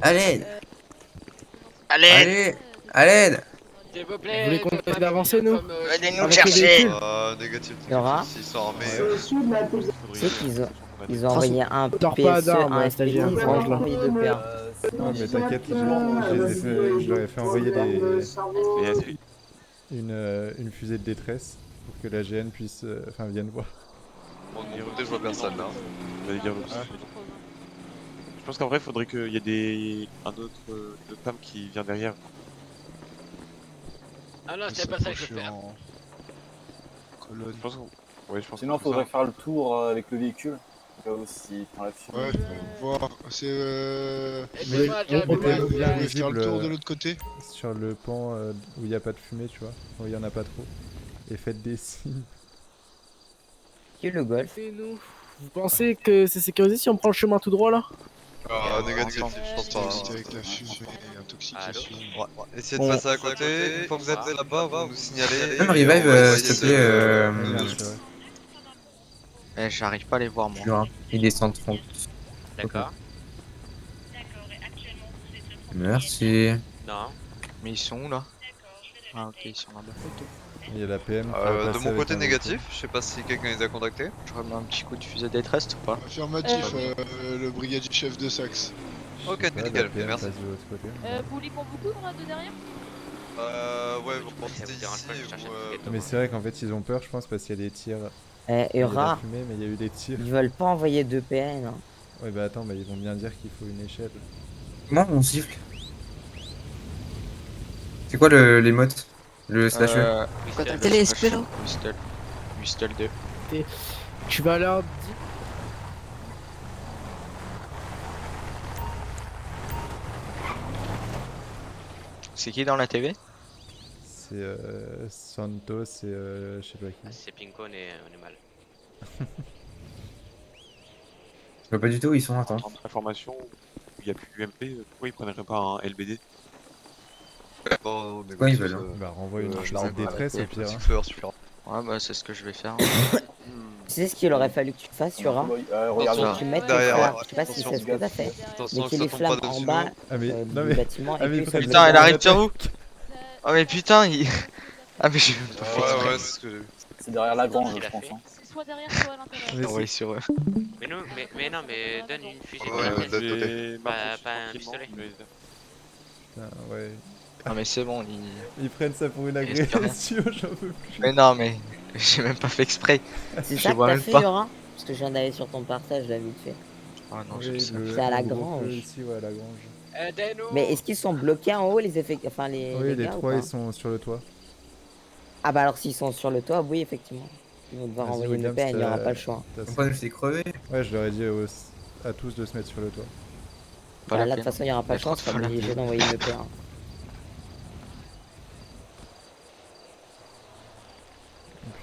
À l'aide! Allez, À l'aide! s'il vous Vous plaît, voulez qu'on essaie d'avancer, nous? venez nous Avec le chercher. véhicule? Négatif, Laura, négatif, s'ils sont armés. tu sais qu'ils ont envoyé un Sors pas PSE, d'armes, un FPT, stagiaire, ils ont range là. envoyé 2 PA. Ouais, mais t'inquiète, je leur ai fait envoyer une fusée de détresse pour que la GN puisse, vienne voir. Bon, de mon côté, je vois personne là. Je pense qu'en vrai, il faudrait qu'il y ait un autre femme qui vient derrière. Ah non, c'est pas ça que je veux faire. Je pense Sinon, faudrait faire le tour avec le véhicule. Aussi, dans la file. Ouais, voir. C'est Aidez-moi, Mais John. on était vous bien voulez faire le tour de visible l'autre côté? sur le pont où il n'y a pas de fumée, tu vois, où il n'y en a pas trop. Et faites des signes. Qui est le golf? Et nous? Vous pensez que c'est sécurisé si on prend le chemin tout droit là? Négatif, je pense pas. C'était avec la fusée intoxication. Essayez de passer à côté. Une fois que vous êtes là-bas, vous nous signalez. Même revive, s'il te plaît. Ouais, merde, c'est vrai. J'arrive pas à les voir, moi. Laura, il descend 30. D'accord. Merci. Non. Mais ils sont où là? Ah, ok, ils sont là-bas. Il y a la PM qui va De passer mon avec côté un négatif, je sais pas si quelqu'un les a contactés. Je remets un petit coup de fusée détresse ou pas? Affirmatif, le brigadier chef de Saxe. Ok, véhicule. Ouais, nickel, la PM merci. passe de l'autre côté. Vous voulez qu'on vous couvre de derrière? Ouais, vous partez ici Mais c'est vrai qu'en fait, ils ont peur, je pense, parce qu'il y a des tirs. Eh, Il y a de la Eura, fumée, mais il y a eu des tirs. ils veulent pas envoyer 2 PN, hein. Ouais, bah attends, ils vont bien dire qu'il faut une échelle. Comment on siffle? C'est quoi l'émote? Le slasher? Quoi, t'as télé-SP là? Whistle 2. Tu vas leur dire. C'est qui dans la TV? C'est Santos et je sais pas qui. C'est Pinko, on est mal. Je vois pas du tout où ils sont, attends. Information, il n'y a plus UMP, pourquoi ils prendraient pas un LBD? Bon, Quoi ils veulent? Bah renvoie une fusée de détresse au pire. Hein. Ouais, bah c'est ce que je vais faire. Tu sais ce qu'il aurait fallu que tu fasses, Eura? Regarde, Tu mettes tes derrière, frères, ouais. je sais pas si c'est ce que t'as fait. Attention, Mettez que les ça tombe flammes pas en dessus bas nous. Ah mais, non, du mais... bâtiment Ah, et mais puis ça putain, Putain, elle arrive attaque. sur vous! Oh mais putain, il... Ah mais j'ai même pas fait exprès. Ouais, c'est ce que j'ai vu. C'est derrière la grange, je pense. Hein. Soit derrière, soit à l'intérieur. Mais Ouais, sur eux. Mais non, mais non, mais donne une fusée Ouais, de de l'autre côté. pas un pistolet. Putain, ouais. Ah mais c'est bon, Ils prennent ça pour une Il reste rien. agression, j'en peux plus. Mais non, mais j'ai même pas fait exprès. C'est Je ça que vois t'as même fait, pas. Eura? Parce que je viens d'aller sur ton partage là vite fait. Ah non, Oui, j'ai ça. C'est à la le gros grange. feu ici, ouais, à la grange. Aidez-nous! Mais est-ce qu'ils sont bloqués en haut les effets, enfin les Oui, les gars, ou trois pas? ils sont sur le toit. Ah bah alors s'ils sont sur le toit, oui effectivement. Ils vont devoir Vas-y, envoyer une Williams, PN, il n'y aura pas le choix. Pourquoi je t'ai crevé? Ouais, je leur ai dit à tous de se mettre sur le toit. Pas Bah, la là de toute peine. façon il n'y aura pas le Mais choix, on trop sera pas la obligé peine. d'envoyer une PN.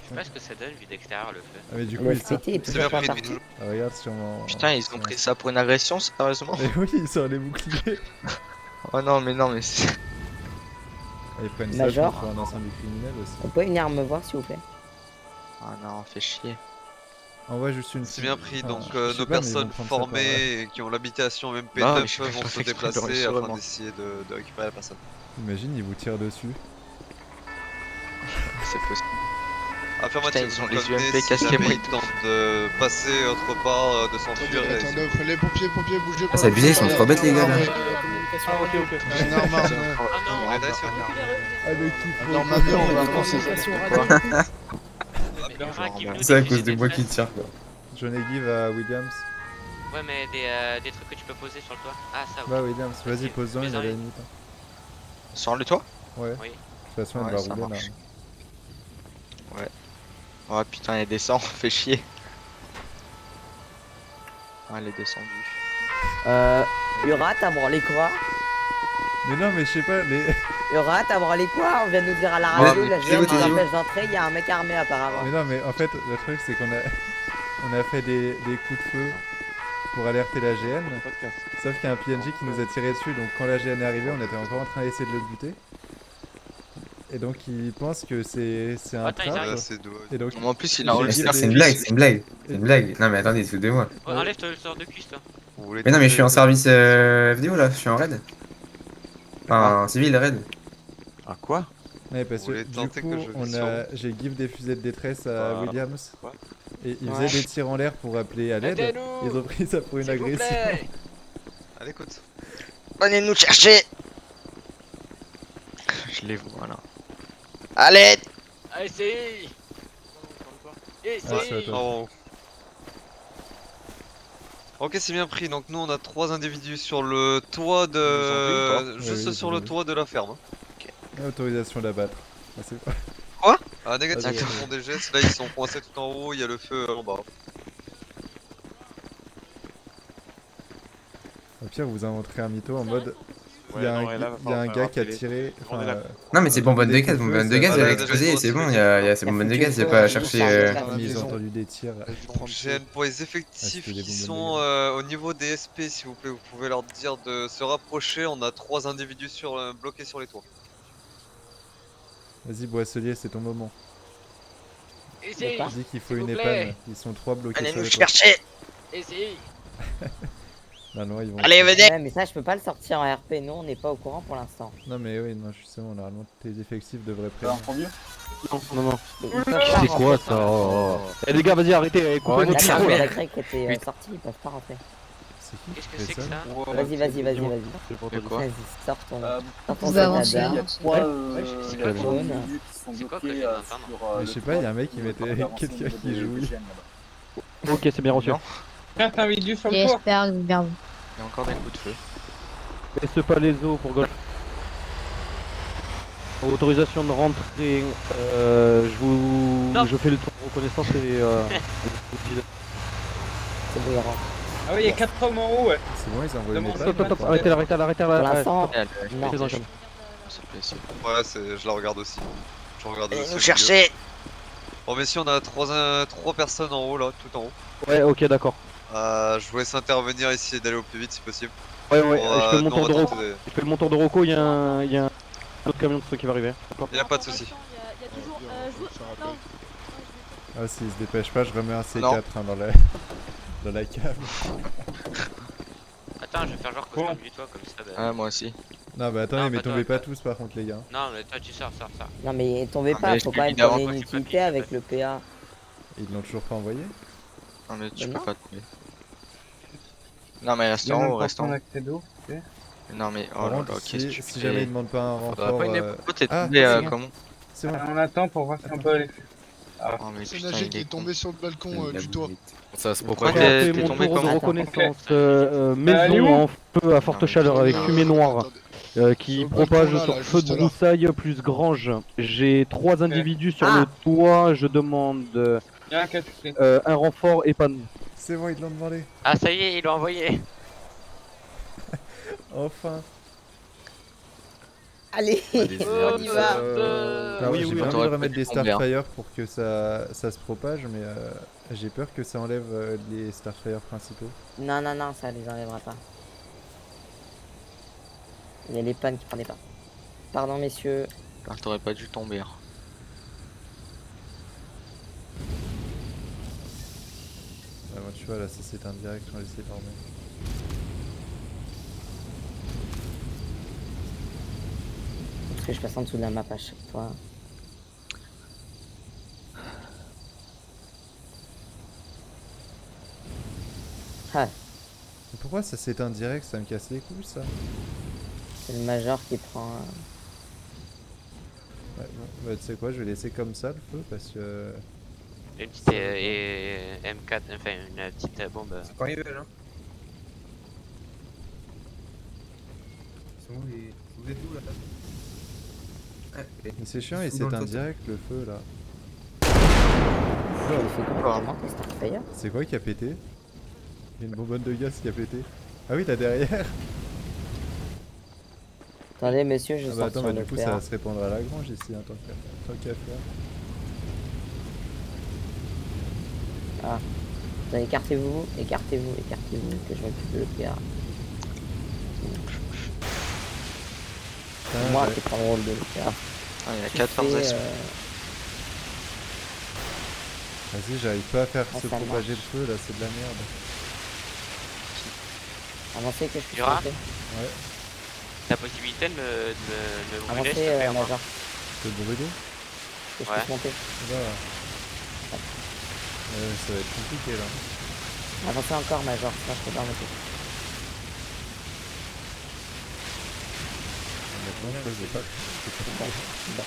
Je sais pas ce que ça donne vu d'extérieur le feu. Ah mais du coup Le ils sortent. FPT est C'est toujours bien pas pris de parti. Ah, regarde sur mon... Putain, ils ont pris ça pour une agression, sérieusement? Mais oui, ils sortent les boucliers. Oh non, mais c'est... Ils prennent ça Major. pour un incendie criminel aussi. On peut venir me voir s'il vous plaît? Ah non, fait chier. Envoie juste une... C'est bien pris, enfin, donc je sais nos pas, mais ils vont personnes prendre ça par là. formées et qui ont l'habitation Bah, MP9 mais je fais vont pas se exprès de déplacer réussir, afin moi. d'essayer de récupérer la personne. Imagine, ils vous tirent dessus. C'est possible. Affirmatif, Putain, ils ont vous les prévenez UMP si casqués, jamais moi. ils tentent de passer autre part, de s'enfuir. Attendez, les pompiers, bougez pas. C'est abusé, ils sont trop bêtes les gars là. Ah ok ok. C'est normal. Oh non! Avec qui Normalement, on va commencer. Le rat qui veut nous C'est à diffuser cause de des moi qui traces. tire quoi. John et Guy va à Williams. Ouais, mais des trucs que tu peux poser sur le toit. Ah, ça, Va à ok. Williams, vas-y pose-en, il a la limite. Sur le toit? Ouais. Oui. De toute façon, Ouais, elle ça va rouler marche. là. Oh putain, elle descend, fait chier. Ah, elle est descendue. Yura, t'as branlé quoi? Mais non, mais je sais pas, mais... Yura, t'as branlé quoi? On vient de nous dire à la Ouais, radio, mais la tu sais GN où nous t'es où empêche d'entrer, il y a un mec armé apparemment. Mais non, mais en fait, le truc c'est qu'on a... On a fait des coups de feu pour alerter la GN. Sauf qu'il y a un PNJ qui nous a tiré dessus, donc quand la GN est arrivée, on était encore en train d'essayer de le buter. Et donc il pense que c'est un Attends, ils trap. arrivent. C'est dommage. Et donc... En plus, il a J'ai enlevé dit la C'est une blague, c'est une blague. C'est une blague. Non mais attendez, excusez-moi. Ouais, enlève le sort de cuisse, toi. Vous voulez Mais non, mais je suis en tenter- service FDO là, je suis en raid. Enfin, en civil raid. Ah quoi? Ouais, parce Vous que voulez du tenter que coup, je vise sur j'ai give des fusées de détresse à Bah, Williams. quoi? Et il Ouais. faisait des tirs en l'air pour appeler à l'aide. Aidez-nous, Ils ont pris ça pour une s'il vous agression. plaît. Allez, écoute. Venez nous chercher. Je les vois là. Allez. Allez, c'est. Et Ah, c'est à c'est. toi. Oh. Ok, c'est bien pris. Donc nous, on a 3 individus sur le toit Vous en prie ou de... pas Juste Oui, sur oui, le oui. toit de la ferme. hein. Autorisation d'abattre. Ah, c'est pas. Ah, négatif, Ah, ils d'accord. font des gestes. Là, ils sont coincés tout en haut. Il y a le feu en bas. Au pire, vous inventerez un mytho en mode. Il Ouais, y a non, un, et là, va il y a falloir un faire gars un qui a télé. tiré. On est là. Non, mais c'est bonbonne de des gaz, coups de bonbonne de feu, gaz, ça- elle a Ah, explosé, déjà, c'est bon, il déjà, y a ces Il a bonbonnes de foutu gaz, le il a feu pas à à une chercher. charge de gaz. Mais ils ont entendu des tirs. J'ai pour les effectifs c'était des qui bonbonnes sont de au niveau des SP, s'il vous plaît, vous pouvez leur dire de se rapprocher. On a 3 individus bloqués sur les toits. Vas-y, Boisselier, c'est ton moment. Et c'est. D'accord. Dis qu'il faut S'il une vous plaît. épanne. Ils sont 3 bloqués Venez sur nous les toits. chercher. Et c'est. Non, non, ils vont. Allez, venez. Ouais, mais ça, je peux pas le sortir en RP. Nous, on n'est pas au courant pour l'instant. Non, mais oui, non, justement, normalement, tes effectifs devraient T'as prévenir. entendu? Mais ils peuvent pas C'est quoi rentrer. ça? Eh les gars, vas-y, arrêtez, coupez votre D'accord, micro mais là. la grecque était sortie, ils peuvent pas rentrer. C'est qui Qu'est-ce que fait c'est que ça ça? Vas-y, vas-y, vas-y, vas-y. De quoi Vas-y, sors ton Vous pouvez avancer, Canada. Il y a hein. trois c'est trois quoi individus qui sont C'est quoi que bloqués je viens d'entendre sur. Mais le je sais pas, toit il y a un mec qui qui mettait veut avancer quelqu'un au niveau qui des jouait. GN, là-bas. Ok, c'est bien reçu. J'espère bien vous. Il y a encore des coups de feu. Laisse pas les os pour golf. Autorisation de rentrer. Non. Je fais le tour de reconnaissance et. C'est bon, il rentre. Ah oui, il y a 4 hommes en haut, ouais. C'est bon, ils envoient une Demande- épave. Stop, stop, stop, arrêtez là, arrêtez là, arrêtez Pour là. l'instant, Allez, non. Fais dans le calme. s'il te plaît, s'il te plaît. Ouais, je la regarde aussi. Je regarde Venez aussi nous au chercher. Bon, mais si on a 3 personnes en haut là, tout en haut. Ouais, ok, d'accord. Je vous laisse intervenir ici et d'aller au plus vite si possible. Ouais, ouais, On je fais mon nous, on tour de va Rocco. tenter de- Je fais mon tour de Rocco, il y a un autre camion de ceux qui va arriver. D'accord. Y a pas de souci. Il y a toujours. Non. Ah, s'ils se dépêchent pas, je remets un C4 Non. dans la cave. Attends, je vais faire genre que je conduis toi comme ça. Ah, moi aussi. Non, bah attendez, Non, mais pas tombez toi, pas tous par contre, les gars. Non, mais toi tu sors. Non, mais tombez Ah, pas, mais faut je quand l'ai même dit avant, prendre moi, une je suis pas utilité pire, avec en le PA. Ils l'ont toujours pas envoyé? Non, mais tu Mais peux non. pas tomber. Non, mais reste en haut, reste en haut. Non, mais oh Par là contre, là, qu'est-ce que tu si jamais ils fais? demandent pas un Faudra renfort. pas une épaule, t'es Ah, tombé c'est bon. comment? C'est bon. On attend pour voir si on peut aller. Oh, mais C'est putain, Nager il qui est con. tombé sur le balcon du toit. Ça, c'est Pourquoi Je t'es fais mon tombé tour de comment? reconnaissance allez maison où en feu à forte mais chaleur avec Euh, fumée noire attendez. qui Sur le propage balcon, là, sur là, feu de juste là. broussaille plus grange. J'ai 3 individus sur Ah. le toit, je demande Il y a un catch. un renfort et panne. C'est bon, ils l'ont demandé. Ah, ça y est, il l'a envoyé. Enfin. Allez, Oh, on y va. Ah oui, oui, j'ai oui, bien envie t'aurais de pas remettre dû des tomber, hein. Starfire pour que ça se propage, mais j'ai peur que ça enlève les Starfire principaux. Non, non, non, ça les enlèvera pas. Il y a les pannes qui prenaient pas. Pardon, messieurs. Ah, t'aurais pas dû tomber. hein. Ah, bon, tu vois, là, ça c'est indirect, on va laisser dormir. Parce que je passe en dessous de la map à chaque fois. Ah, Mais pourquoi ça c'est indirect, ça me casse les couilles ça? c'est le major qui prend. Ouais, bon, bah, tu sais quoi, je vais laisser comme ça le feu parce que. Une petite M4, enfin une petite bombe. Quand ils veulent, hein. Ils sont où les. Vous êtes où là? Ouais, Mais c'est chiant et Sous c'est dans le indirect le feu là. Il fait complètement tes Starfire. C'est quoi qui a pété? Il y a une bonbonne de gaz qui a pété. Ah oui, t'as derrière. Attendez, monsieur, je Ah bah sors attends, sur bah le du coup PA. ça va se répandre à la grange ici, hein, tant qu'à faire. Ah. Attendez, écartez-vous, écartez-vous, écartez-vous, que je m'occupe de le PA. Putain, Moi j'ai- qui prends le rôle de le PA. Ah, il y a Tu 14 fais, SP. Vas-y, j'arrive pas à faire Ah, se ça propager le marche. feu là, c'est de la merde. Avancez que je puisse Yura monter. Ouais. La possibilité de me brûler, Avancez, s'il te plaît, moi. Major. Te brûler? Que je Ouais. puisse monter. Là. Ça va être compliqué là. Avancez encore, Major. Sinon, je peux pas monter. Maintenant, je sais pas. Bon. Bon.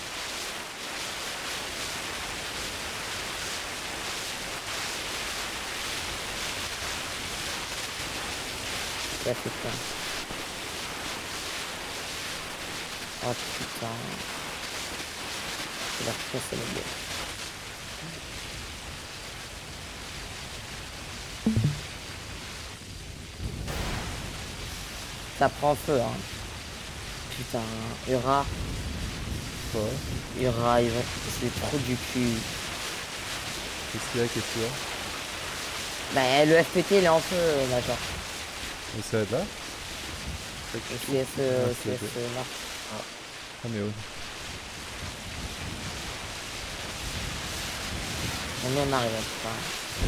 Ouais, c'est ça. Oh putain. C'est la fonce, c'est le gars. Ça prend feu, hein. Putain, Ura. Quoi? Ura, il va... c'est trop du cul. Qu'est-ce qu'il y a? Qu'est-ce qu'il y a? Bah, le FPT, il est en feu, Major. Et ça va être là? Le CS, Ah, CS, ok. non. Ah mais oh. On arrive, putain.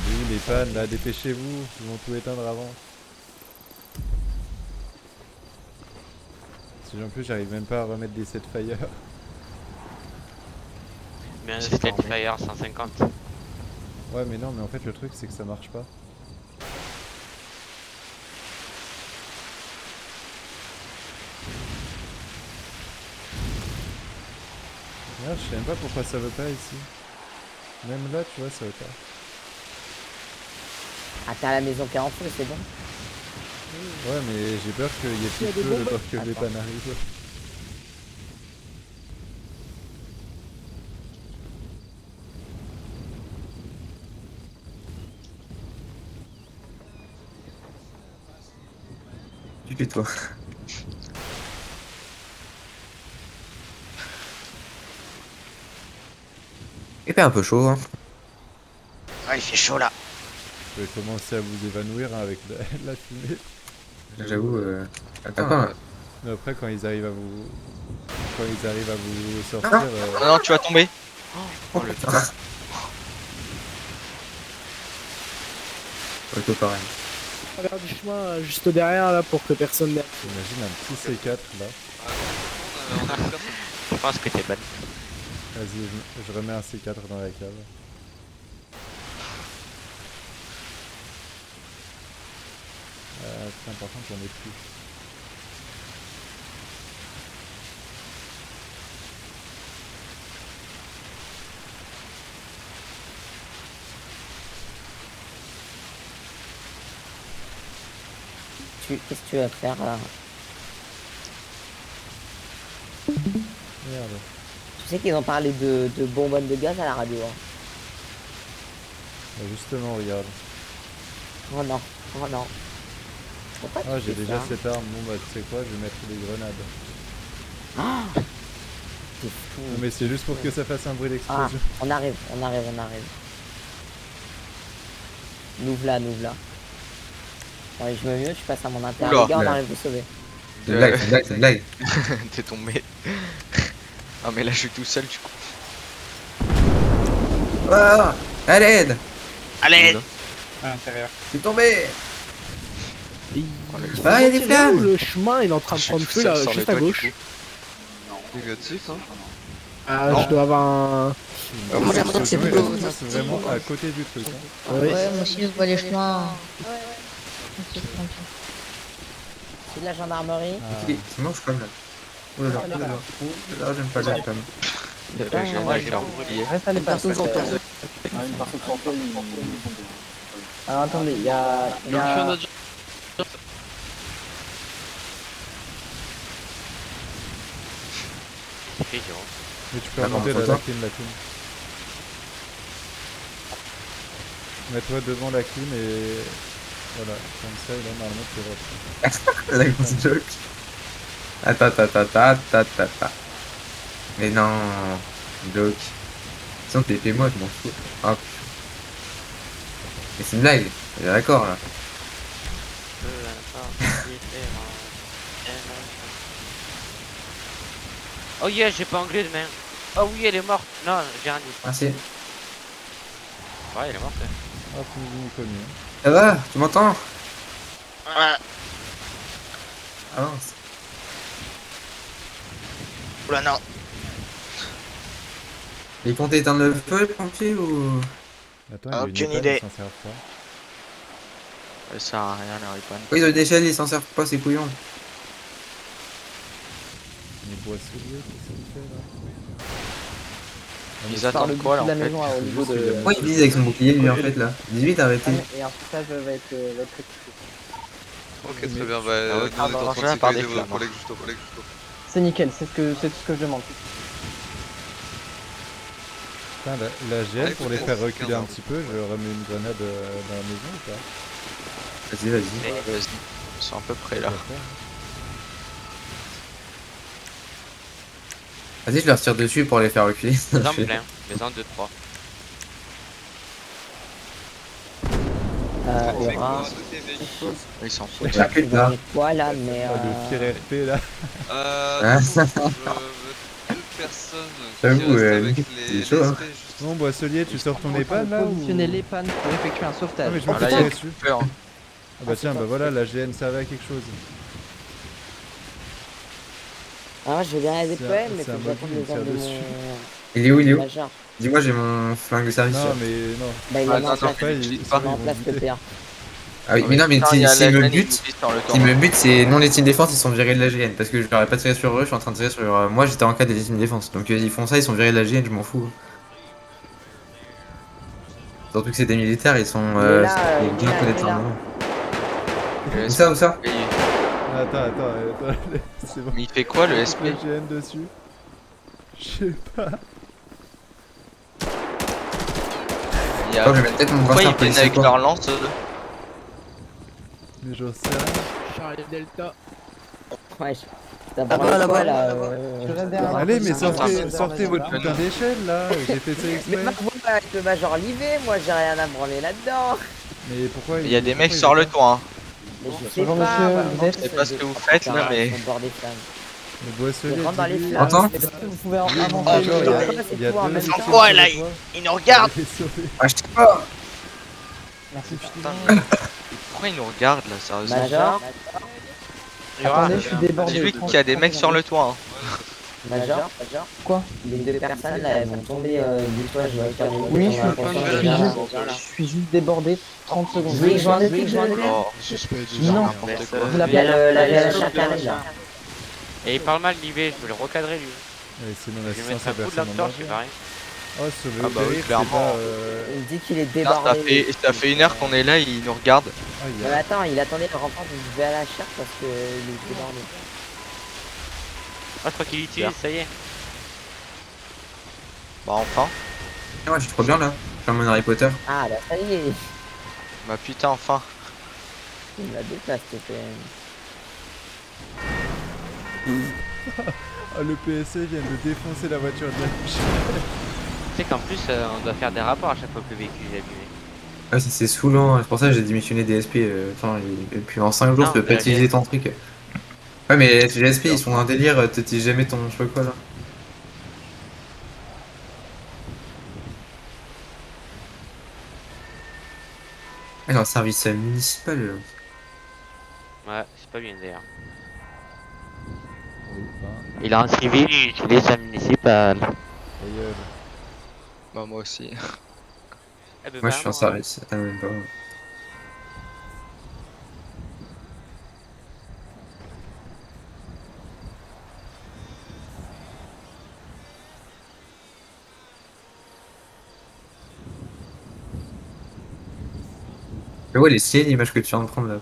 Oui, les pannes là, dépêchez-vous, ils vont tout éteindre avant. Si en plus j'arrive même pas à remettre des set fire. Mais un Steadfire 150. Ouais mais non mais en fait le truc c'est que ça marche pas. Merde, je sais même pas pourquoi ça veut pas ici. Même là tu vois ça veut pas. Ah, t'as la maison qui est en feu, c'est bon. Ouais mais j'ai peur qu'il y ait plus de feu le temps que les pannes arrivent. Tu fais toi. Il fait un peu chaud, hein. Ah, il fait chaud là. Vous pouvez commencer à vous évanouir hein, avec la fumée. J'avoue, attends. Mais après quand ils arrivent à vous... Quand ils arrivent à vous sortir... Ah non, tu vas tomber. Oh le putain. Ouais, pareil. À travers du chemin juste derrière là pour que personne n'aille. Imagine un petit C4 là. Je pense que t'es bonne. Vas-y, je remets un C4 dans la cave. C'est important qu'on ait plus. Qu'est-ce que tu vas faire là? Merde. Tu sais qu'ils ont parlé de bonbonnes de gaz à la radio. Hein. Bah justement, regarde. Oh non, oh non. Pourquoi Ah, tu j'ai fais déjà ça? cette arme. Bon, bah, tu sais quoi, je vais mettre des grenades. Ah, t'es fou. Non, mais c'est juste pour que ça fasse un bruit Ah, d'explosion. on arrive. Nous v'là. Ouais, je me mute, je passe à mon intérieur. Oula. Les gars, on arrive de sauver. C'est une blague, c'est une blague, c'est une blague. T'es tombé. Ah mais là je suis tout seul du coup. Ah, à l'aide. Allez. À l'intérieur. Je suis tombé. Il Ah, il y a des flammes. Le chemin il est en train de prendre feu là, juste à gauche. Négatif, hein. Ah, je dois avoir un. C'est vraiment à côté du truc. Hein. Oui. Ouais, moi aussi je vois les chemins. C'est de la gendarmerie. Ah. C'est moche comme là. Oh là là, oh là là. Oh là là, j'aime pas les flammes. J'ai oublié. Reste à les personnes sur place. Une personne sur place. Alors attendez, il y a... C'est fait, Jérôme. Mais tu peux Ah, remonter bon, la faut clim. Mets-toi devant la clim et... Voilà, comme ça, et là, normalement, tu rentres. La grosse joke. Attends. Mais non, joke. Sinon t'es moi, je m'en fous. Ah, putain. Mais c'est une blague, on est d'accord là. Oh yeah, j'ai pas anglais de main. Oh oui, elle est morte. Non, j'ai rien dit. Merci. Ouais, elle est morte. Ah, plus connu. Ça va, tu m'entends? Avance. Oula, non. Ils comptent éteindre le feu, les pompiers, ou... Attends, il y a une Aucune épave, idée. ils s'en servent pas. Ça sert à rien, la ripane. Oui, ils ont une échelle, ils s'en servent pas, ces couillons. Les boisseliers, qu'est-ce qu'ils font là? Ils Par le attendent bout quoi de là la en fait? maison au niveau de. Pourquoi il vise avec son bouclier, lui, en fait, là? 18, arrêtez. Et un sauvetage va être rectifié. Ok, très bien, Ah bah, ouais, nous on est en train de par des sécuriser vos flammes. collègues juste au collègue juste au. C'est nickel, c'est tout ce que je demande. Putain, la GL, pour les faire reculer un petit peu, je remets une grenade dans la maison ou pas? Vas-y, vas-y. Vas-y. Ils sont à peu près là. Vas-y, je leur tire dessus pour les faire reculer. Maison plein. Maison 2, 3. Il y aura. Ils s'en foutent. La pute, là. Voilà, mais. Ah, le pire RP là. Deux personnes J'avoue, qui restent avec c'est les chaud, hein. SP juste. Bon, boisselier, tu sors ton épane là ou... Positionner les pannes pour effectuer un Ah, sauvetage. mais je me Ah, fais là, tirer y a dessus. peur. Ah bah tiens, bah voilà, la GN servait à quelque chose. Ah, je vais bien aller C'est un- PM, mais c'est faut un que j'attende mobile, les ordres de tire mon. dessus. Il est où, il est où? Major. Dis-moi, j'ai mon flingue de service. Non, là. mais non. Bah, il Ah, a mis non, en place. non, Pas, il ils utilise Il pas. a mis en place le PA. Ah oui, mais non, mais putain, il y a s'il la me GN, il bute, nous dit sur le s'il me tournoi. bute, c'est non légitime défense, ils sont virés de la GN. Parce que je leur ai pas tiré sur eux, je suis en train de tirer sur. Moi, j'étais en cas de légitime défense. Donc ils font ça, ils sont virés de la GN, je m'en fous. Surtout que c'est des militaires, ils sont. Il est là, ils il est bien là, connaître il est leur là. nom. Le Où ça, où ça? SP, Attends, c'est bon. Mais il fait quoi le SP? La GN dessus. Je sais pas. Il y a- Oh, je vais mettre peut-être mon Pourquoi brassard ils viennent policier, avec quoi. leur lance? Mais j'en sais rien. Charlie Delta. Ouais, t'as pas quoi là Allez, mais sortez sortez votre putain d'échelle là. J'ai fait ça Mais exprès. ma voix avec le Major Livet, moi j'ai rien à branler là-dedans. Mais pourquoi Il y a des mecs pourquoi sur il- le toit. Hein. Mais je sais Bonjour, pas, monsieur, moi, vous êtes- Je sais pas ce que vous faites là, mais. Ils sont bord des flammes. Le boisselier. Ils rentrent dans les dis-lui. flammes. Attends. c'est pas- Vous pouvez avancer. Genre, Ah, il y a- c'est il y a tout en deux même mecs temps. sur Quoi, le là, toit. Il nous regarde! Il est sauvé. Ah, je sais pas. Merci. Putain, pourquoi il nous regarde là, sérieusement? Major, Attendez, je suis débordé. Dis-lui qu'il y a des mecs sur le toit. Hein. Major, Quoi? les deux personnes là, elles vont tomber du toit, je vais faire Oui, je suis je Je suis juste débordé. 30 secondes. Oui, j'en ai fait, Oh, Suspect Non. n'importe quoi. Vous Il y a l'avez. la chacun là. Et il parle mal Livet, je vais le recadrer lui. Et sinon, Je vais l'assistance mettre à un coup de personne en laptop, c'est danger. pareil. Oh, sur le Ah bah oui, périph', clairement. c'est pas, Il me dit qu'il est Putain, débordé. ça fait 1 heure qu'on est là, il nous regarde. Aïe, Mais attends, il attendait le rempart du V à la chair parce qu'il est débordé. Ah, je crois qu'il utilise, ça y est. Bah enfin. Ah, ouais, je suis trop bien là. Je suis en mode Harry Potter. Ah bah ça y est, Bah putain, enfin. il m'a déplacé PM. Ah, le PSC vient de défoncer la voiture de la Tu sais qu'en plus, on doit faire des rapports à chaque fois que le véhicule est abîmé. Ah, c'est saoulant. C'est pour ça que j'ai démissionné des SP. Attends, et puis en 5 jours, Non, tu peux pas mais utiliser ton truc. Ouais, mais les SP, ils sont un délire. T'utilises jamais ton je sais pas quoi là. Ah, dans le service municipal. Ouais, c'est pas bien d'ailleurs. enfin, Il a un civil, il utilise sa municipale. ta gueule. Bah moi aussi. Eh ben, Moi, je suis en vraiment, service. Ah, même pas. Mais ouais, les stylées l'image que tu viens de prendre là.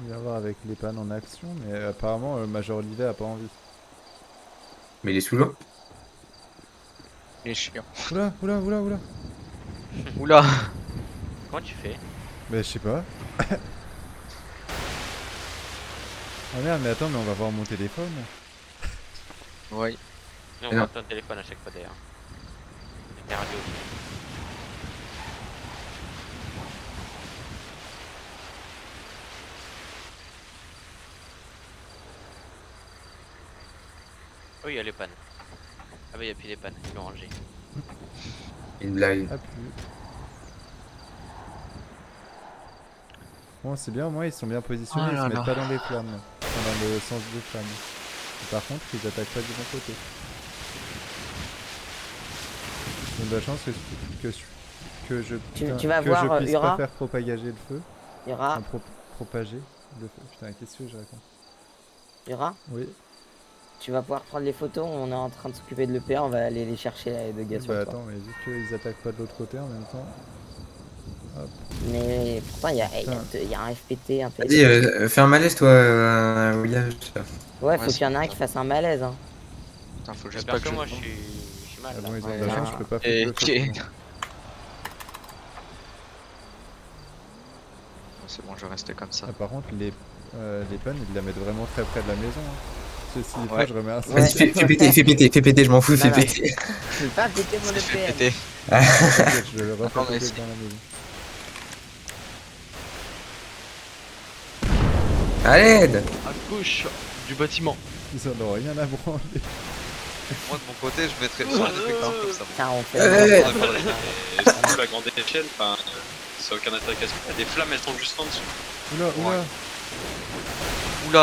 Il va voir avec les pannes en action, mais apparemment, Major Olivet a pas envie. Mais il est sous l'eau. Il est chiant. Oula. Oula. Comment tu fais? Bah, je sais pas. Oh merde, mais attends, mais on va voir mon téléphone. Ouais. Non, on Et non. voit ton téléphone à chaque fois d'ailleurs. Et radio aussi. Oh, il y a les pannes. Ah bah il y a plus les pannes, ils l'ont rangé. Une blague. Ah, plus. Bon, c'est bien, au moins ils sont bien positionnés, Oh ils là se mettent là. pas dans les flammes. Enfin, dans le sens des flammes. Et par contre, ils attaquent pas du bon côté. C'est de la chance que je Tu vas que voir, je puisse Ura. pas faire propager le feu. Ura, Enfin, propager le feu. Putain, qu'est-ce que je raconte? Ura, Oui. tu vas pouvoir prendre les photos, on est en train de s'occuper de l'EPA, on va aller les chercher les deux gars sur Bah le toit. attends, mais vu qu'ils attaquent pas de l'autre côté en même temps. Hop. Mais pourtant il y a un FPT, un Vas-y, PSP. fais un malaise, toi, William. Ouais, faut Ouais, qu'il y en ait un c'est qui fasse un malaise. Hein. Putain, faut Mais juste pas que perso, je moi, tombe. je suis mal Ah là. bon, ils ont Ouais, de la là. chance, je peux pas Et foutre le feu. ok. Bon, c'est bon, je vais rester comme ça. Ah, par contre, les pannes, ils la mettent vraiment très près de la maison. Hein. Ceci dit, Ouais. je remets un Vas-y, sac. fais péter, je m'en fous, fais Non, non. péter. Je vais pas péter mon Je fais EPM. péter. T'inquiète, je le refais Attends, mais péter c'est- dans la maison. À l'aide. À gauche du bâtiment. Ils en ont rien à branler. Moi de mon côté, je mettrais sur un détecteur comme ça. Tiens, on fait Ouais. C'est la grande échelle, enfin, c'est aucun intérêt qu'à se. Les flammes, elles sont juste en dessous. Oula, oula,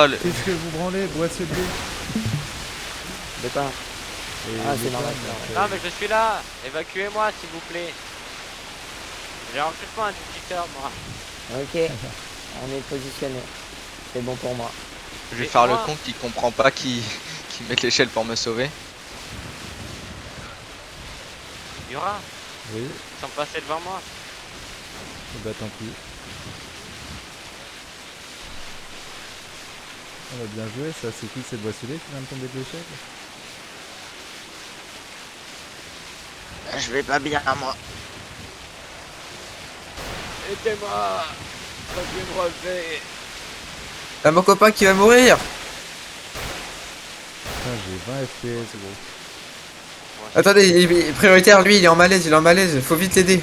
Oula, qu'est-ce que vous branlez, boissez de l'eau. de quoi Et Ah, les c'est normal, flammes, c'est après- Non, mais je suis là. Évacuez-moi, s'il vous plaît. J'ai recrutement un détecteur, moi. Ok, on est positionné. C'est bon pour moi. je vais Et faire le moi con qui comprend pas qui met l'échelle pour me sauver. Yura, Oui, ils sont passés devant moi. bah tant pis. On a bien joué, ça c'est qui? C'est le boisselé qui vient de tomber de l'échelle? Je vais pas bien, moi. Aidez-moi. Je vais me relever. T'as mon copain qui va mourir. Putain, j'ai 20 FPS gros. Attendez, prioritaire, lui, il est en malaise, faut vite l'aider.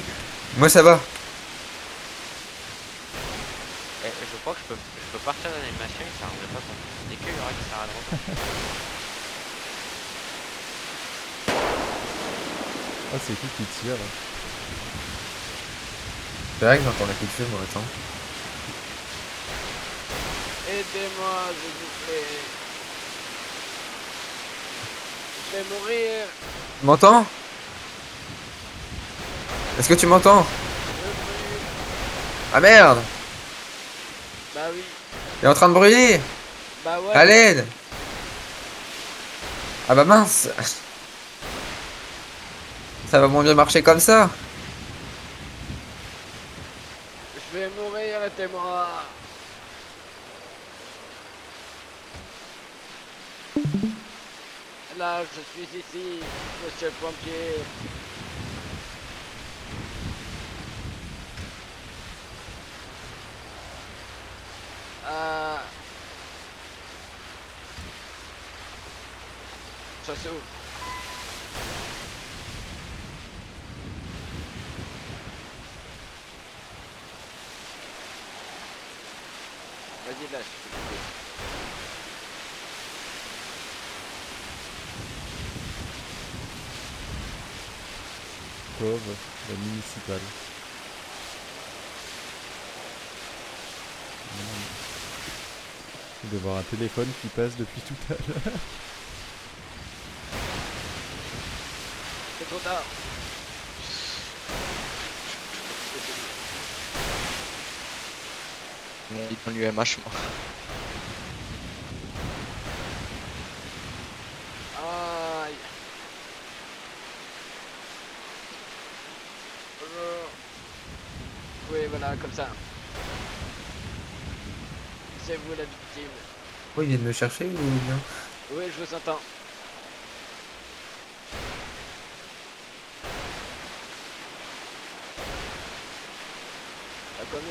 Moi, ça va. Je crois que je peux partir dans l'animation et ça rendrait pas compte. Dès qu'il y aura qui s'arrêtera. Ah, c'est qui tire là? C'est vrai que j'entends la coup de feu, moi, attends. Aidez-moi, s'il vous plaît. Je vais mourir. Tu m'entends? Est-ce que tu m'entends? Ah merde! Bah oui. Il est en train de brûler! Bah ouais. À l'aide! Ah bah mince! Ça va moins bien marcher comme ça! Je vais mourir, aidez-moi. Là, je suis ici, monsieur le pompier. Ça s'ouvre. Vas-y, lâche. Cove, la municipale. Il doit y avoir un téléphone qui passe depuis tout à l'heure. C'est trop tard. Mon lit dans l'UMH, moi. Aïe. Bonjour. Oui, voilà, comme ça. C'est vous la victime. Oh, il vient de me chercher ou bien? Oui, je vous entends.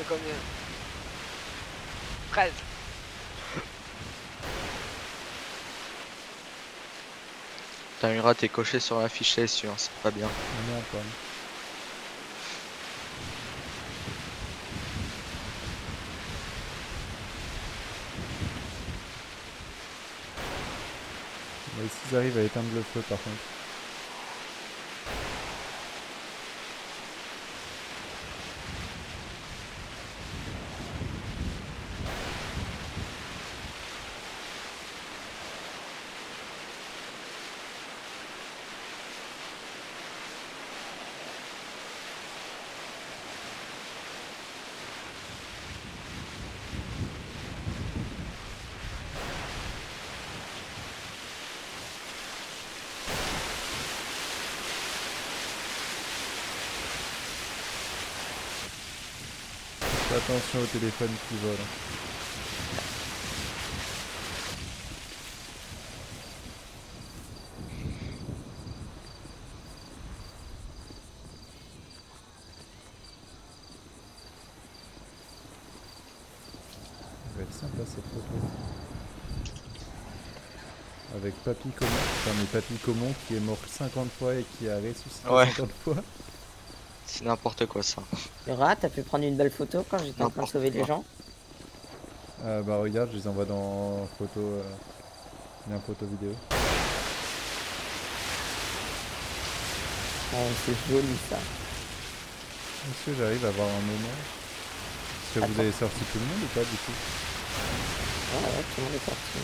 Combien 13. T'as une rate et coché sur la fiche, c'est sûr, c'est pas bien. Non, pas. Mais s'ils arrivent à éteindre le feu par contre. Attention au téléphone qui vole. Ça va être sympa cette photo. Avec Papy Comon, enfin mais Papy Comon qui est mort 50 fois et qui a ressuscité Ouais. 50 fois. C'est n'importe quoi ça. Yura, t'as pu prendre une belle photo quand j'étais en train de sauver les gens? Bah regarde, je les envoie dans photo, lien photo vidéo. Oh, c'est joli ça. Est-ce que j'arrive à avoir un moment? Est-ce que vous Attends. avez sorti tout le monde ou pas du coup? Ouais, tout le monde est sorti.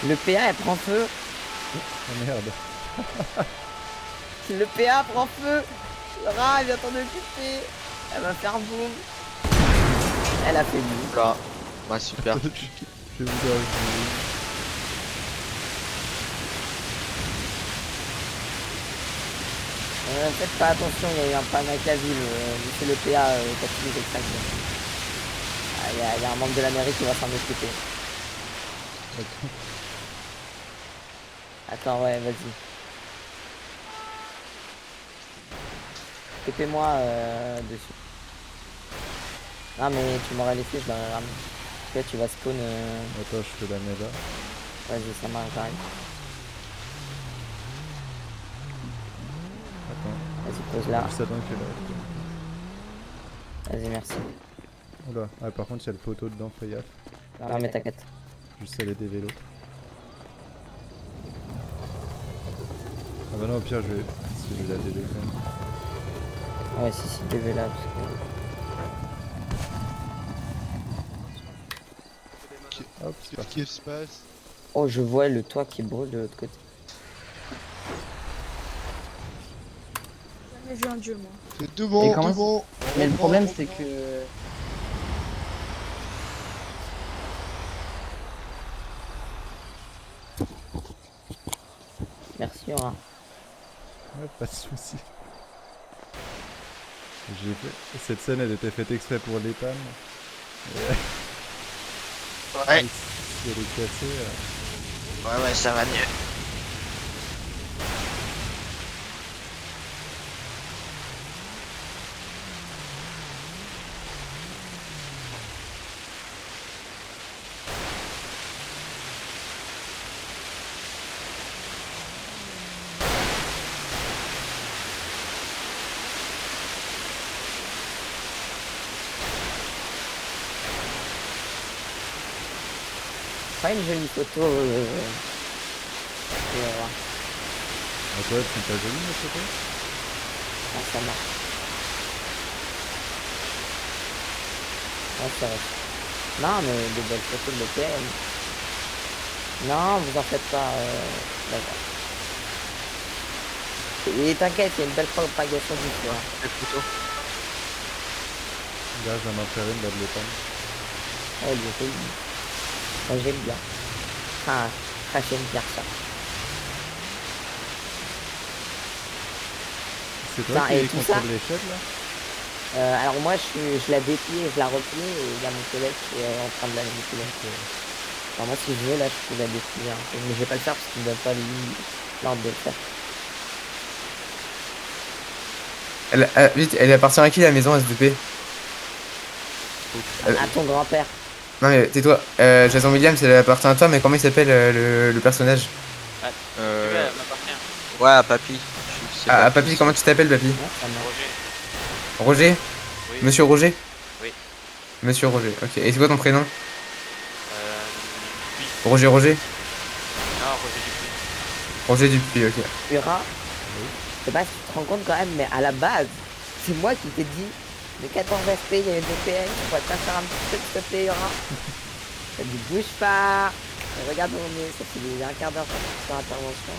Le PA elle prend feu. Oh merde. Le PA prend feu. Laura, elle vient t'en occuper. Elle va faire boum. Elle a fait boum. Là. Bah super. Je vais vous dire. Faites pas attention, il y a eu un panne avec la ville. C'est le PA continue d'extraction. Il y a un membre de la mairie qui va s'en occuper. Attends, ouais, vas-y. Épée-moi dessus. Non mais tu m'aurais laissé, je l'aurais ramené. Parce que tu vas spawn. Attends, je te la mets là. Vas-y, ça marche, j'arrive. Attends. Vas-y, pose là. Juste attends que là. Vas-y, merci. Oula, ah, par contre, il y a le poteau dedans, fais gaffe. Non mais t'inquiète. Juste aller des vélos. Ah bah non, au pire, je vais la DD quand même. Ouais, si, t'es là. Parce que... Hop, c'est parti. Qu'est-ce qui se passe? Oh, je vois le toit qui brûle de l'autre côté. J'ai jamais vu un dieu, moi. C'est devant, comment devant. Mais le problème c'est que... Merci, Yura. Ouais, pas de soucis. Cette scène, elle était faite exprès pour les pannes. Ouais. Si elle est cassée... Ouais, ça va mieux. Pas une jolie photo. Ah toi, elles sont pas jolies, mes photos? Ah, ça marche. Ouais, c'est vrai. Non, mais des belles photos de l'EPM. Non, vous en faites pas. D'accord. Et t'inquiète, il y a une belle propagation du feu. Les photos. Là, je viens d'en faire une, là, de l'épanne. Oh, il est joli. Moi, j'aime bien. Enfin, j'aime bien ça. C'est toi Putain, et qui tout ça contrôle l'échelle, là? Alors moi, je la déplie et je la replie et il y a mon collègue qui est en train de la manipuler. Alors moi, si je veux, là, je peux la déplier. Hein. Mais je vais pas le faire parce qu'il me donne pas l'ordre de le faire. Vite, elle appartient à qui la maison SDP? À ton grand-père. Non mais tais-toi, Jason Williams, elle appartient à toi, mais comment il s'appelle le personnage? Elle m'appartient. Ouais, à papy. Ah, Papy, comment tu t'appelles, Papy? Ouais, ça marche. Roger. Roger? Oui. Monsieur Roger? Oui. Monsieur Roger, ok. Et c'est quoi ton prénom? Dupuis. Roger Roger? Non, Roger Dupuis. Roger Dupuis, ok. Yura, je sais pas si tu te rends compte quand même, mais à la base, c'est moi qui t'ai dit, les 14 SP, il y a une VPN, on va te faire un petit truc, s'il te plaît, Yura. Ça dit bouge pas. Et regarde où on est, ça fait un quart d'heure sur intervention.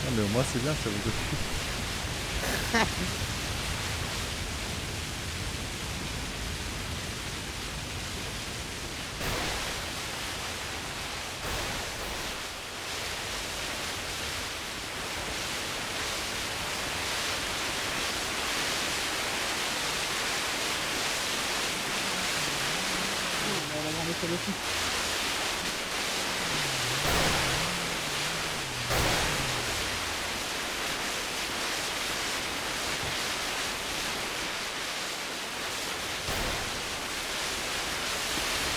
Ah, mais au moins, c'est bien, ça vous occupe. fait le coup.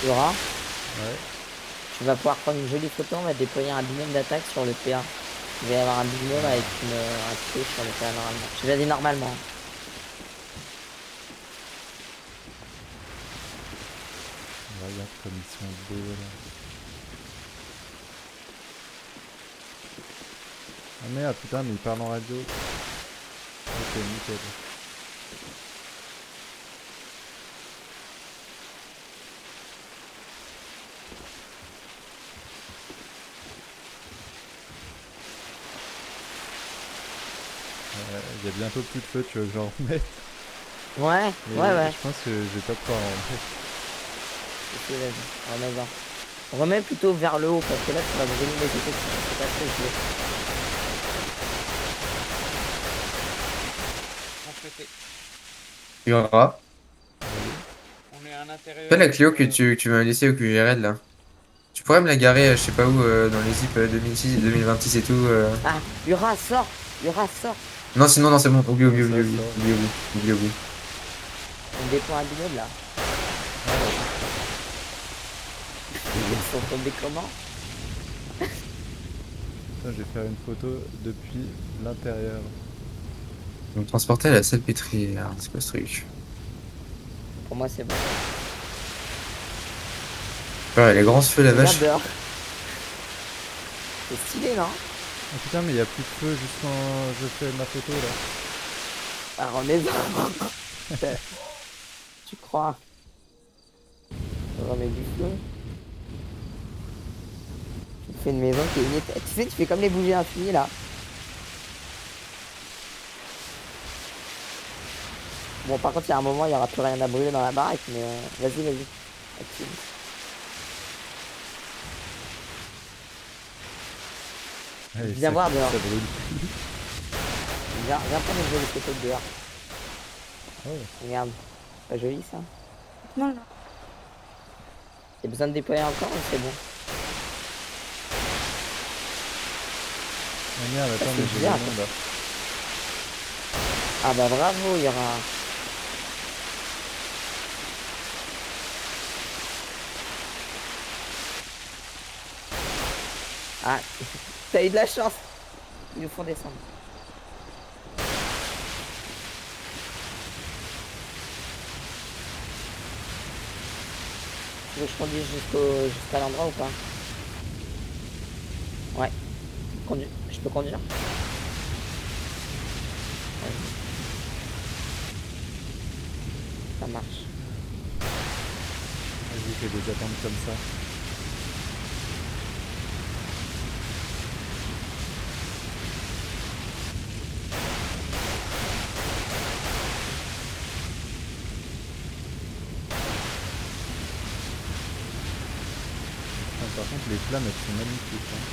Laura, Ouais. tu vas pouvoir prendre une jolie photo, on va déployer un binôme d'attaque sur le PA. Il va y avoir un binôme avec un P sur le PA normalement. Je l'ai dit normalement. Regarde comme ils sont beaux là. Ah merde, putain, mais ils parlent en radio. Ok, nickel. Il y a bientôt plus de feu, tu veux que j'en remette? Ouais, Mais ouais. je pense que je vais pas pouvoir en remettre. Ok, vas-y, remets-en. Remets plutôt vers le haut, parce que là, tu vas brûler les effets. C'est pas ce que je veux. Complété. Tu verras. On est à l'intérieur. Toi, la Clio que tu m'as laissée au QGRL là. Tu pourrais me la garer, je sais pas où, dans les zips 2006, 2026 et tout. Ah, Yura, sort. Yura, sort. Non, sinon, non, c'est bon. Oublie, oublie, Ça, oublie, oublie, ça. oublie, oublie, oublie, oublie. On déploie un binôme là. Ils sont tombés comment? Putain, je vais faire une photo depuis l'intérieur. On me transportait à la salpêtrière, c'est quoi ce truc? Pour moi, c'est bon. Ouais, les grands feux la vache. J'adore. C'est stylé, non? Ah putain, mais il y a plus de feu juste quand je fais ma photo là. Ah, remets-en. Tu crois? Remets du feu. Tu fais une maison qui est une étape. Tu sais, tu fais comme les bougies infinies là. Bon, par contre, il y a un moment, il n'y aura plus rien à brûler dans la baraque, mais vas-y, vas-y. Active. Allez, Viens voir dehors. Ça brûle. Viens prendre une jolie photo de dehors. Oh. Regarde. Pas joli ça? Non, non. Il y a besoin de déployer encore ou c'est bon? Ah merde, attends, c'est mais j'ai le bien, nom là. Ah bah bravo, il y aura. Ah, t'as eu de la chance. Ils nous font descendre. Tu veux que je conduise jusqu'à l'endroit ou pas? Ouais. Je peux conduire? Ouais. Ça marche. Vas-y, fais des attentes comme ça. Par contre, les flammes, elles sont magnifiques. Hein.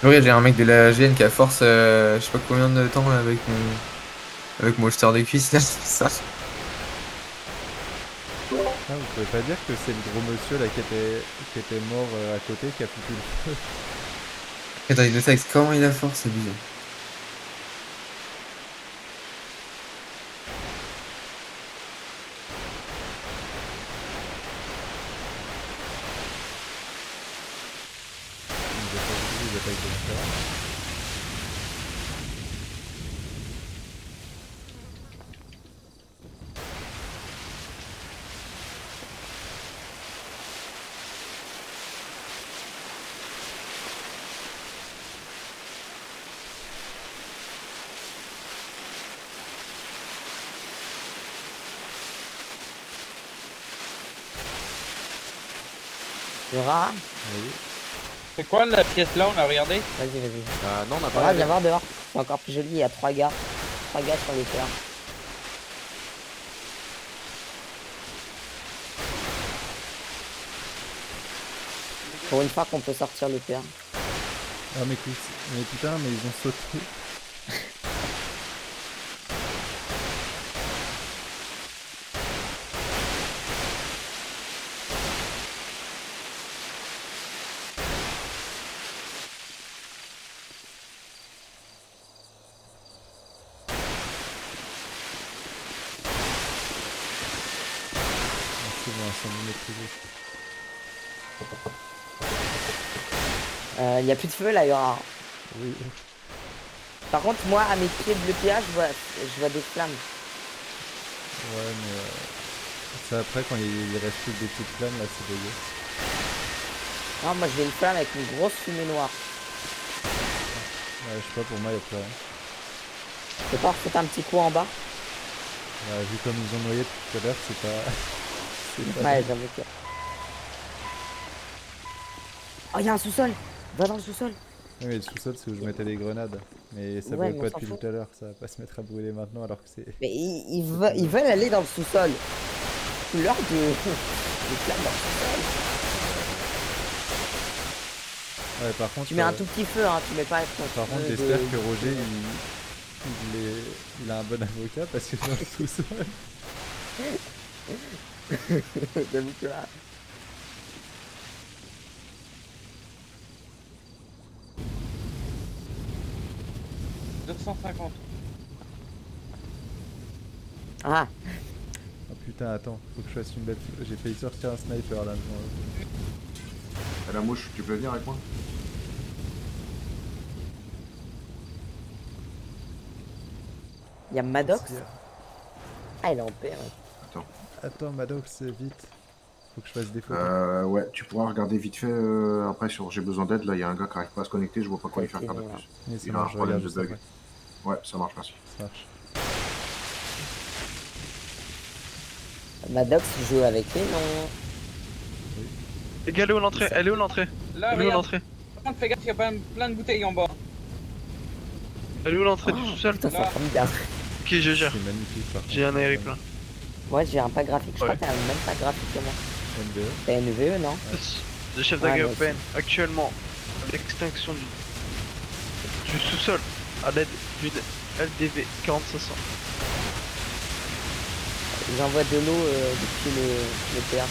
Oui, j'ai un mec de la GN qui a force, je sais pas combien de temps là, avec mon jeteur de cuisse là, c'est ça. Ah, vous pouvez pas dire que c'est le gros monsieur là qui était mort à côté qui a foutu le feu. Attends, Inosax, comment il a fort, c'est bizarre. Il a pas été différent. Yura, Oui. C'est quoi la pièce là, on a regardé? vas-y, vas-y. Non, on n'a pas Voilà, regardé. viens voir dehors. C'est encore plus joli, il y a 3 gars. 3 gars sur les terres. Pour une fois qu'on peut sortir le terre. Ah mais putain, mais ils ont sauté. C'est bon, ça me maîtriser. Il n'y a plus de feu là, Yura. Oui. Par contre, moi, à mes pieds de l'EPA, je vois des flammes. Ouais, mais c'est après quand il reste plus que des petites flammes là, c'est dégueu. Non, moi, je vais une flamme avec une grosse fumée noire. Ouais, je sais pas, pour moi, il y a plus rien. Je peux pas refoutre un petit coup en bas? Ouais, vu comme ils ont noyé tout à l'heure, c'est pas... c'est pas Ouais, bien. j'avoue que... Oh, il y a un sous-sol! Va dans le sous-sol! Oui, mais le sous-sol, c'est où je mettais les grenades. Mais ça Ouais, brûle mais pas on s'en depuis fout. tout à l'heure, ça va pas se mettre à brûler maintenant alors que c'est... Mais ils veulent aller dans le sous-sol. Couleur de... des flammes dans le sous-sol. Ouais, par contre... Tu mets un tout petit feu, hein, tu mets pas... Par contre, j'espère que Roger, il a un bon avocat parce que dans le sous-sol... J'avoue que là... 250. Ah! Oh putain, attends, faut que je fasse une belle... J'ai failli sortir un sniper là. La mouche, tu peux venir avec moi? Il y a Maddox? Ah, il est en paix, ouais. Attends. Attends, Maddox, vite. Faut que je fasse des photos. Ouais, tu pourras regarder vite fait après sur J'ai besoin d'aide. Là, il y a un gars qui arrive pas à se connecter, je vois pas quoi lui faire faire de plus. Oui, ça Il a un marche, je problème regarde de juste bug. après. Ouais, ça marche, merci. Ça marche. Maddox joue avec lui, non? Les gars, elle est où l'entrée? Elle est où l'entrée? Là, Elle est où regarde. l'entrée? Par contre, fais gaffe, il y a plein de bouteilles en bas. Elle est où l'entrée du sous-sol? Putain, c'est formidable. Ok, je gère. C'est magnifique par contre. J'ai un aériplan. Moi, j'ai un pas graphique. Je crois Ouais. que t'as même pas graphique que moi. NVE. T'as NVE, non? Le chef de Ouais, la guerre moi aussi. européenne, actuellement, l'extinction du sous-sol à l'aide d'une LDV 4500. J'envoie de l'eau depuis le PA.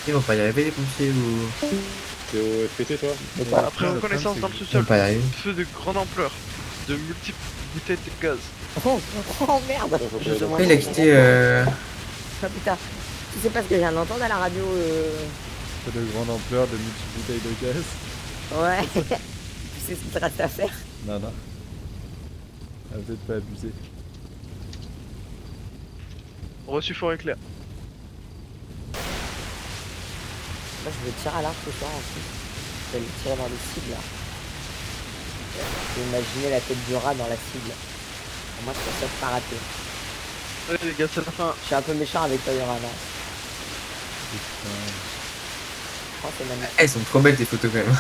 Ils vont pas y arriver les pompiers ou... T'es au FPT toi? Mais quoi? Après reconnaissance dans le Ils vont sous-sol, pas y arriver. feu de grande ampleur, de multiples bouteilles de gaz. Oh merde! Après il a quitté Ah putain, tu sais pas ce que je viens d'entendre à la radio Pas de grande ampleur, de multi-bouteilles de gaz. Ouais. Tu sais ce qu'il te reste à faire? Non, non. Ah, peut-être pas abusé. Reçu fort éclair. Moi je vais tirer à l'arc ce soir en plus. Je vais le tirer dans les cibles là. Je vais imaginer la tête du rat dans la cible. Moi je pense que pas raté. Ouais les gars, c'est la fin. Je suis un peu méchant avec toi Yura, non? Putain. Je crois que c'est magnifique. Elles sont trop belles tes photos quand même.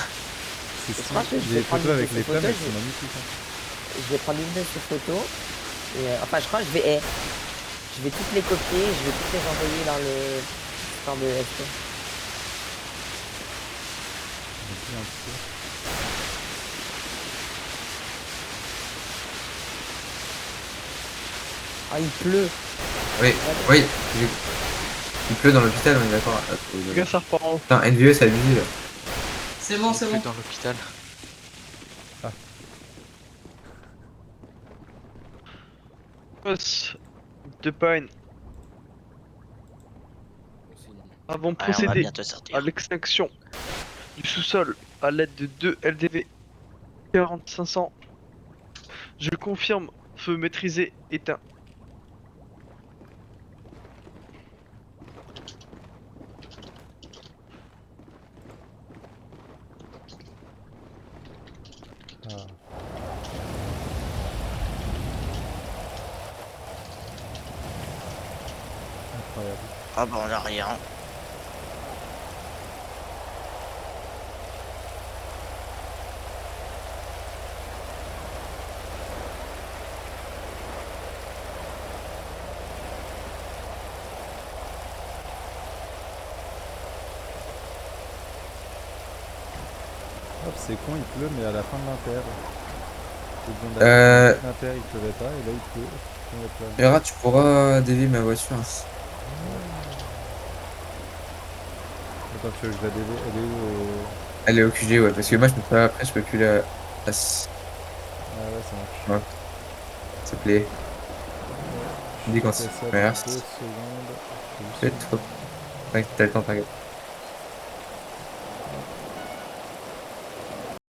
C'est Je crois que je vais les prendre photos une avec de les ces flammes, photos, elles sont magnifiques. Hein. Je vais prendre une de ces photos. Et, enfin je crois que je vais toutes les copier, je vais toutes les envoyer dans le dans le SP. Vas-y, un petit peu. Ah il pleut. Oui, oui. Il pleut dans l'hôpital, on est d'accord. Gars, ça reprend. Putain, NVE, c'est abusé là. C'est bon, c'est bon. Dans l'hôpital. De Pine. Avons procédé à l'extinction du sous-sol à l'aide de 2 LDV 4500. Je confirme, feu maîtrisé, éteint. Incroyable. Ah bah on a rien. Hop, c'est con, il pleut, mais à la fin de l'inter. L'inter, il pleuvait pas, et là, il pleut. Vera, tu pourras dévier ma voiture. Attends, tu veux que je la dévie? Elle est où Elle est au QG, ouais, parce que moi, je peux pas, après, je peux plus la. Ah ouais, ça marche. Ouais. S'il te plaît. Dis quand c'est. Merci. 2 secondes. Peut-être trop. Ouais, t'as le temps, t'inquiète.